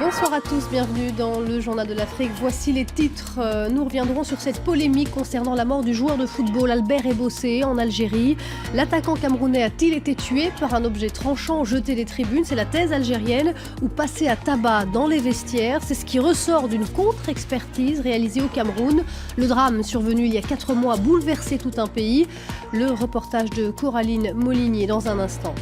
Bonsoir à tous, bienvenue dans le Journal de l'Afrique. Voici les titres. Nous reviendrons sur cette polémique concernant la mort du joueur de football Albert Ebossé en Algérie. L'attaquant camerounais a-t-il été tué par un objet tranchant jeté des tribunes? C'est la thèse algérienne, ou passé à tabac dans les vestiaires. C'est ce qui ressort d'une contre-expertise réalisée au Cameroun. Le drame survenu il y a 4 mois a bouleversé tout un pays. Le reportage de Coraline Molinier dans un instant.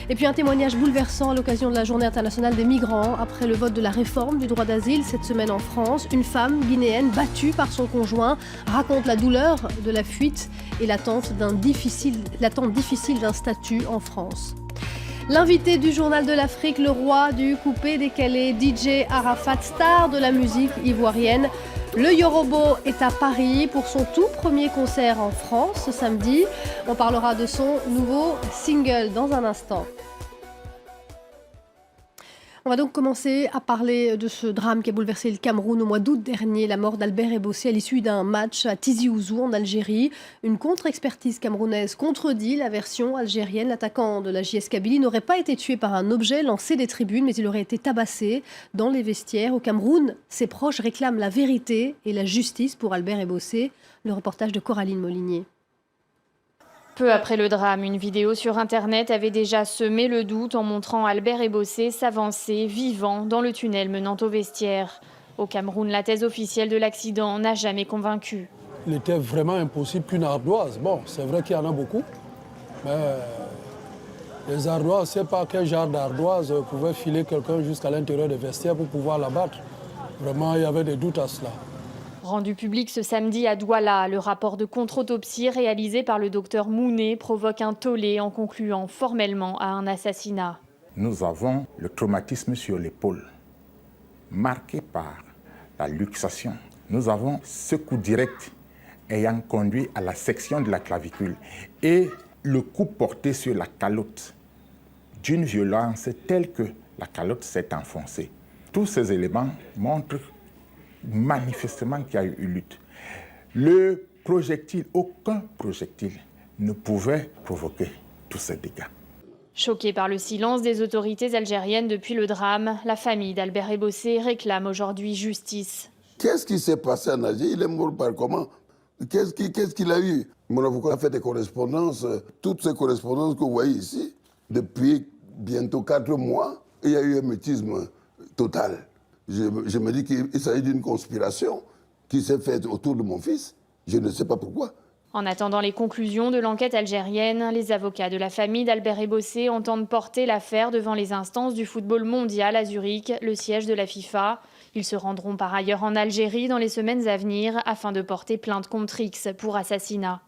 Et puis un témoignage bouleversant à l'occasion de la Journée internationale des migrants. Après le vote de la réforme du droit d'asile cette semaine en France, une femme guinéenne battue par son conjoint raconte la douleur de la fuite et l'attente difficile d'un statut en France. L'invité du Journal de l'Afrique, le roi du coupé-décalé, DJ Arafat, star de la musique ivoirienne. Le Yorobo est à Paris pour son tout premier concert en France ce samedi. On parlera de son nouveau single dans un instant. On va donc commencer à parler de ce drame qui a bouleversé le Cameroun au mois d'août dernier, la mort d'Albert Ebossé à l'issue d'un match à Tizi Ouzou en Algérie. Une contre-expertise camerounaise contredit la version algérienne. L'attaquant de la JS Kabylie n'aurait pas été tué par un objet lancé des tribunes, mais il aurait été tabassé dans les vestiaires. Au Cameroun, ses proches réclament la vérité et la justice pour Albert Ebossé. Le reportage de Coraline Molinier. Peu après le drame, une vidéo sur Internet avait déjà semé le doute en montrant Albert Ebossé s'avancer vivant dans le tunnel menant au vestiaire. Au Cameroun, la thèse officielle de l'accident n'a jamais convaincu. Il était vraiment impossible qu'une ardoise. Bon, c'est vrai qu'il y en a beaucoup, mais les ardoises, je ne sais pas quel genre d'ardoise pouvait filer quelqu'un jusqu'à l'intérieur des vestiaires pour pouvoir l'abattre. Vraiment, il y avait des doutes à cela. Rendu public ce samedi à Douala, le rapport de contre-autopsie réalisé par le docteur Mounet provoque un tollé en concluant formellement à un assassinat. Nous avons le traumatisme sur l'épaule, marqué par la luxation. Nous avons ce coup direct ayant conduit à la section de la clavicule et le coup porté sur la calotte d'une violence telle que la calotte s'est enfoncée. Tous ces éléments montrent manifestement qu'il y a eu lutte. Le projectile, aucun projectile ne pouvait provoquer tous ces dégâts. Choquée par le silence des autorités algériennes depuis le drame, la famille d'Albert Ebossé réclame aujourd'hui justice. Qu'est-ce qui s'est passé en Algérie? Il est mort par comment? Qu'est-ce qu'il a eu? Mon avocat a fait des correspondances, toutes ces correspondances que vous voyez ici, depuis bientôt 4 mois, il y a eu un mutisme total. Je me dis qu'il s'agit d'une conspiration qui s'est faite autour de mon fils. Je ne sais pas pourquoi. En attendant les conclusions de l'enquête algérienne, les avocats de la famille d'Albert Ebossé entendent porter l'affaire devant les instances du football mondial à Zurich, le siège de la FIFA. Ils se rendront par ailleurs en Algérie dans les semaines à venir afin de porter plainte contre X pour assassinat.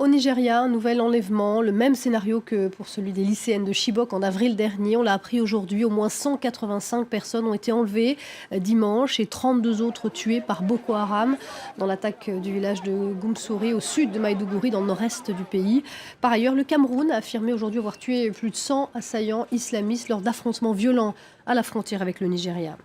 Au Nigeria, un nouvel enlèvement, le même scénario que pour celui des lycéennes de Chibok en avril dernier. On l'a appris aujourd'hui, au moins 185 personnes ont été enlevées dimanche et 32 autres tuées par Boko Haram dans l'attaque du village de Goumsouri au sud de Maïdougouri dans le nord-est du pays. Par ailleurs, le Cameroun a affirmé aujourd'hui avoir tué plus de 100 assaillants islamistes lors d'affrontements violents à la frontière avec le Nigeria.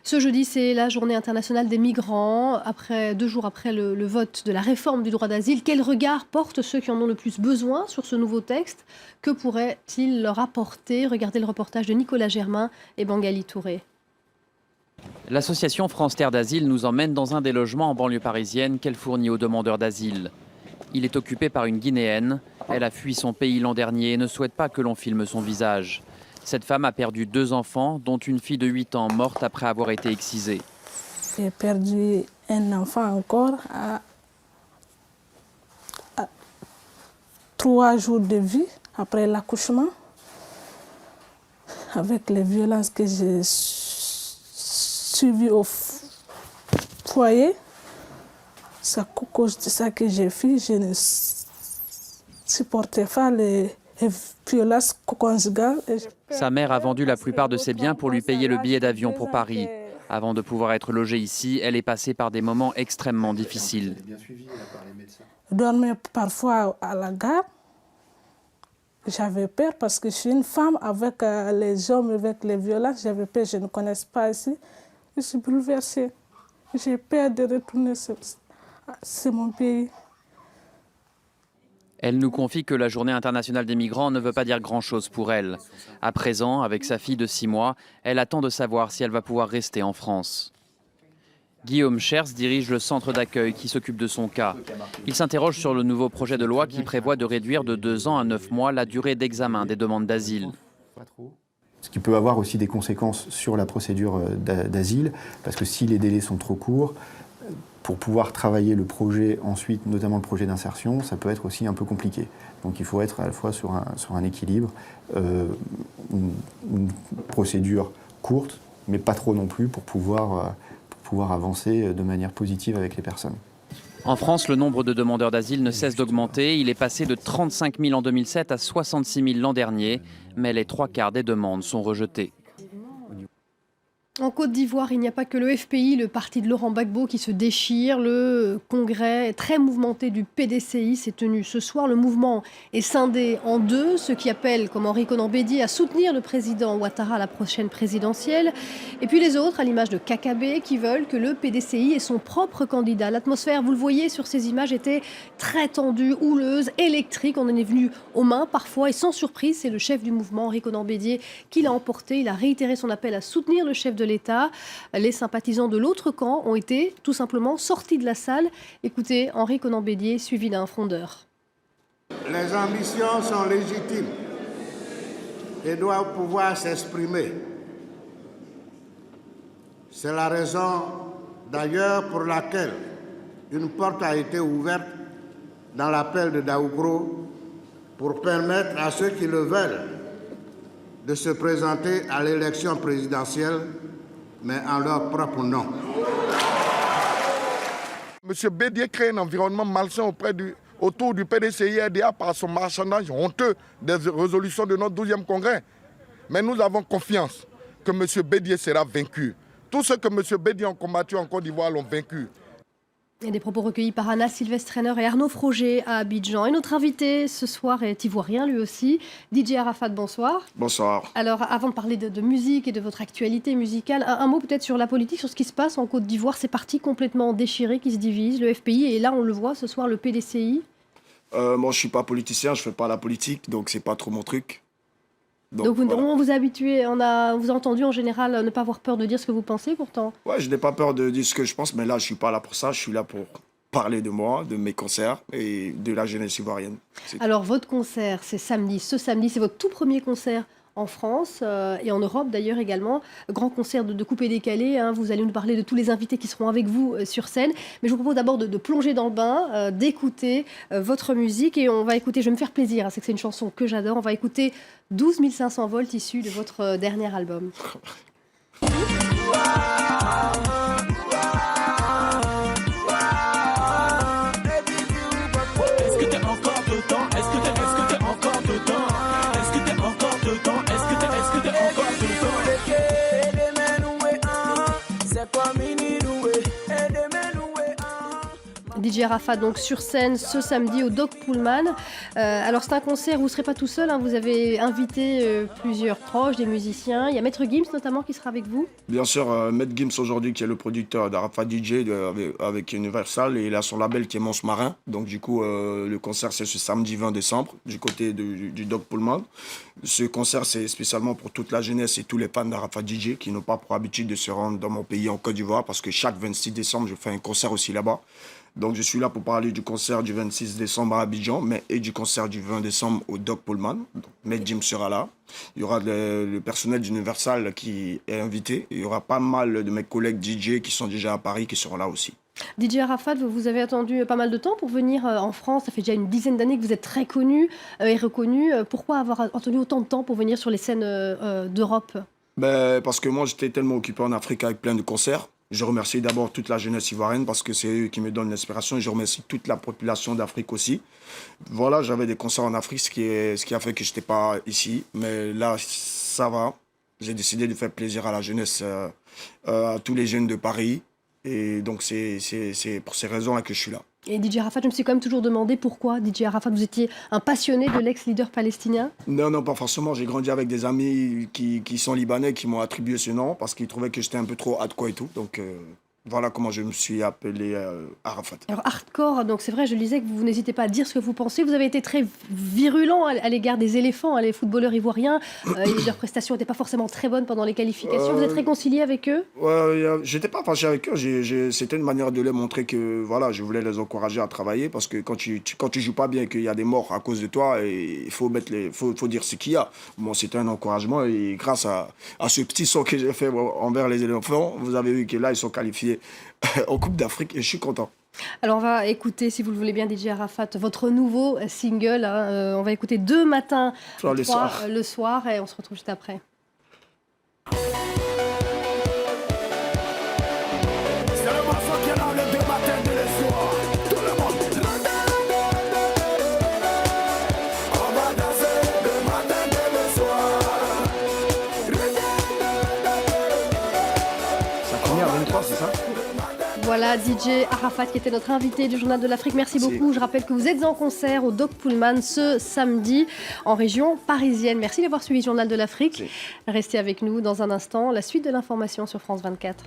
Ce jeudi, c'est la journée internationale des migrants. 2 jours après le vote de la réforme du droit d'asile, quel regard portent ceux qui en ont le plus besoin sur ce nouveau texte? Que pourrait-il leur apporter? Regardez le reportage de Nicolas Germain et Bangali Touré. L'association France Terre d'Asile nous emmène dans un des logements en banlieue parisienne qu'elle fournit aux demandeurs d'asile. Il est occupé par une Guinéenne. Elle a fui son pays l'an dernier et ne souhaite pas que l'on filme son visage. Cette femme a perdu 2 enfants, dont une fille de 8 ans morte après avoir été excisée. J'ai perdu un enfant encore à 3 jours de vie après l'accouchement. Avec les violences que j'ai subies au foyer, c'est à cause de ça que j'ai fui. Je ne supportais pas les violences conjugales. Sa mère a vendu la plupart de ses biens pour lui payer le billet d'avion pour Paris. Avant de pouvoir être logée ici, elle est passée par des moments extrêmement difficiles. Je dormais parfois à la gare. J'avais peur parce que je suis une femme avec les hommes, avec les violences. J'avais peur, je ne connais pas ici. Je suis bouleversée. J'ai peur de retourner. C'est mon pays. Elle nous confie que la Journée internationale des migrants ne veut pas dire grand-chose pour elle. À présent, avec sa fille de 6 mois, elle attend de savoir si elle va pouvoir rester en France. Guillaume Schers dirige le centre d'accueil qui s'occupe de son cas. Il s'interroge sur le nouveau projet de loi qui prévoit de réduire de 2 ans à 9 mois la durée d'examen des demandes d'asile. Ce qui peut avoir aussi des conséquences sur la procédure d'asile, parce que si les délais sont trop courts, pour pouvoir travailler le projet ensuite, notamment le projet d'insertion, ça peut être aussi un peu compliqué. Donc il faut être à la fois sur un équilibre, une procédure courte, mais pas trop non plus pour pouvoir avancer de manière positive avec les personnes. En France, le nombre de demandeurs d'asile ne cesse d'augmenter. Il est passé de 35 000 en 2007 à 66 000 l'an dernier, mais les 3/4 des demandes sont rejetées. En Côte d'Ivoire, il n'y a pas que le FPI, le parti de Laurent Gbagbo, qui se déchire. Le congrès très mouvementé du PDCI s'est tenu ce soir. Le mouvement est scindé en deux. Ceux qui appellent, comme Henri Konan Bédié, à soutenir le président Ouattara à la prochaine présidentielle. Et puis les autres, à l'image de Kakabe, qui veulent que le PDCI ait son propre candidat. L'atmosphère, vous le voyez sur ces images, était très tendue, houleuse, électrique. On en est venu aux mains parfois. Et sans surprise, c'est le chef du mouvement, Henri Konan Bédié, qui l'a emporté. Il a réitéré son appel à soutenir le chef de l'État. Les sympathisants de l'autre camp ont été tout simplement sortis de la salle. Écoutez Henri Konan Bédié, suivi d'un frondeur. Les ambitions sont légitimes et doivent pouvoir s'exprimer. C'est la raison d'ailleurs pour laquelle une porte a été ouverte dans l'appel de Daougro pour permettre à ceux qui le veulent de se présenter à l'élection présidentielle, mais en leur propre nom. Monsieur Bédié crée un environnement malsain autour du PDCI-RDA par son marchandage honteux des résolutions de notre 12e congrès. Mais nous avons confiance que monsieur Bédié sera vaincu. Tous ceux que monsieur Bédié ont combattu en Côte d'Ivoire l'ont vaincu. Et des propos recueillis par Anna Sylvestre-Trainer et Arnaud Froger à Abidjan. Et notre invité ce soir est ivoirien lui aussi. DJ Arafat, bonsoir. Bonsoir. Alors avant de parler de musique et de votre actualité musicale, un mot peut-être sur la politique, sur ce qui se passe en Côte d'Ivoire. Ces partis complètement déchirés qui se divisent, le FPI et là on le voit ce soir le PDCI. Moi je ne suis pas politicien, je ne fais pas la politique, donc c'est pas trop mon truc. Donc voilà. On vous a habitué, on vous a entendu en général ne pas avoir peur de dire ce que vous pensez pourtant. Ouais, je n'ai pas peur de dire ce que je pense, mais là je ne suis pas là pour ça, je suis là pour parler de moi, de mes concerts et de la jeunesse ivoirienne. Alors votre concert, c'est samedi, ce samedi, c'est votre tout premier concert en France et en Europe d'ailleurs également. Grand concert de coupé décalé, hein. Vous allez nous parler de tous les invités qui seront avec vous sur scène. Mais je vous propose d'abord de plonger dans le bain, d'écouter votre musique. Et on va écouter, je vais me faire plaisir, hein, c'est que c'est une chanson que j'adore. On va écouter 12 500 volts issus de votre dernier album. DJ Arafat donc sur scène ce samedi au Doc Pullman. Alors c'est un concert où vous ne serez pas tout seul, hein, vous avez invité plusieurs proches, des musiciens. Il y a Maître Gims notamment qui sera avec vous. Bien sûr, Maître Gims aujourd'hui qui est le producteur d'Arafat DJ avec Universal et il a son label qui est Mons Marin. Donc du coup le concert c'est ce samedi 20 décembre du côté du Doc Pullman. Ce concert c'est spécialement pour toute la jeunesse et tous les fans d'Arafat DJ qui n'ont pas pour habitude de se rendre dans mon pays en Côte d'Ivoire parce que chaque 26 décembre je fais un concert aussi là-bas. Donc je suis là pour parler du concert du 26 décembre à Abidjan, et du concert du 20 décembre au Doc Pullman. Maître Jim sera là. Il y aura le personnel d'Universal qui est invité. Il y aura pas mal de mes collègues DJ qui sont déjà à Paris qui seront là aussi. DJ Arafat, vous avez attendu pas mal de temps pour venir en France. Ça fait déjà une dizaine d'années que vous êtes très connu et reconnu. Pourquoi avoir attendu autant de temps pour venir sur les scènes d'Europe ? Parce que moi j'étais tellement occupé en Afrique avec plein de concerts. Je remercie d'abord toute la jeunesse ivoirienne parce que c'est eux qui me donnent l'inspiration. Je remercie toute la population d'Afrique aussi. Voilà, j'avais des concerts en Afrique, ce qui a fait que je n'étais pas ici. Mais là, ça va. J'ai décidé de faire plaisir à la jeunesse, à tous les jeunes de Paris. Et donc, c'est pour ces raisons-là que je suis là. Et DJ Arafat, je me suis quand même toujours demandé pourquoi, DJ Arafat, vous étiez un passionné de l'ex-leader palestinien ? Non, pas forcément. J'ai grandi avec des amis qui sont libanais, qui m'ont attribué ce nom parce qu'ils trouvaient que j'étais un peu trop hardcore et tout. Donc, Voilà comment je me suis appelé Arafat. Alors hardcore, donc c'est vrai, je disais que vous n'hésitez pas à dire ce que vous pensez. Vous avez été très virulent à l'égard des éléphants, les footballeurs ivoiriens. Leurs prestations n'étaient pas forcément très bonnes pendant les qualifications. Vous êtes réconcilié avec eux? J'étais pas fâché avec eux. C'était une manière de leur montrer que voilà, je voulais les encourager à travailler parce que quand tu joues pas bien et qu'il y a des morts à cause de toi, il faut dire ce qu'il y a. Bon, c'était un encouragement et grâce à ce petit saut que j'ai fait envers les éléphants, vous avez vu que là ils sont qualifiés en Coupe d'Afrique et je suis content. Alors on va écouter, si vous le voulez bien, DJ Arafat, votre nouveau single. On va écouter 2 matins, 3 le soir et on se retrouve juste après. C'est ça? Voilà, DJ Arafat qui était notre invité du Journal de l'Afrique. Merci beaucoup. Je rappelle que vous êtes en concert au Doc Pullman ce samedi en région parisienne. Merci d'avoir suivi le Journal de l'Afrique. Restez avec nous dans un instant. La suite de l'information sur France 24.